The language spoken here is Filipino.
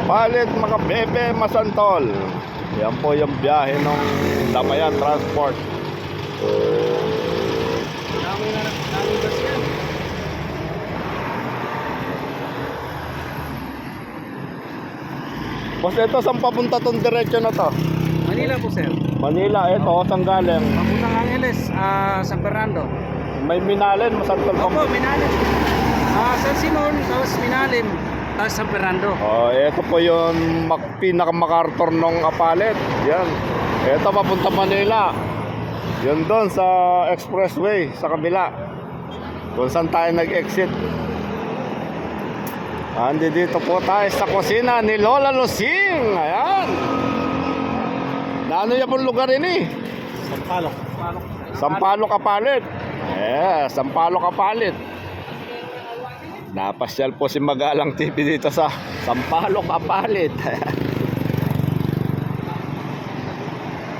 Palit mga bebe masantol. Yan po yung biyahe ng Damayan Transport. Dami bus yan. Boss, ito saan papunta tong diretso na to? Manila po sir. Manila, ito saan galing? Papuntang Angeles, San Fernando. May Minalin, masantol pa. Opo, Minalim. San Simon, tapos Minalim, tapos San Fernando. Oh, ito po yung pinaka-MacArthur nung Apalit. Yan. Ito papunta Manila. Yun doon sa expressway sa kabila. Kung saan tayo nag-exit. Andi dito po tayo sa kusina ni Lola Lucing. Ayan. Naano yan pong lugar ini? Sampalok. Sampalok Apalit. Sampalok Apalit. Napasyal po si Magalang TV dito sa Sampalok Apalit.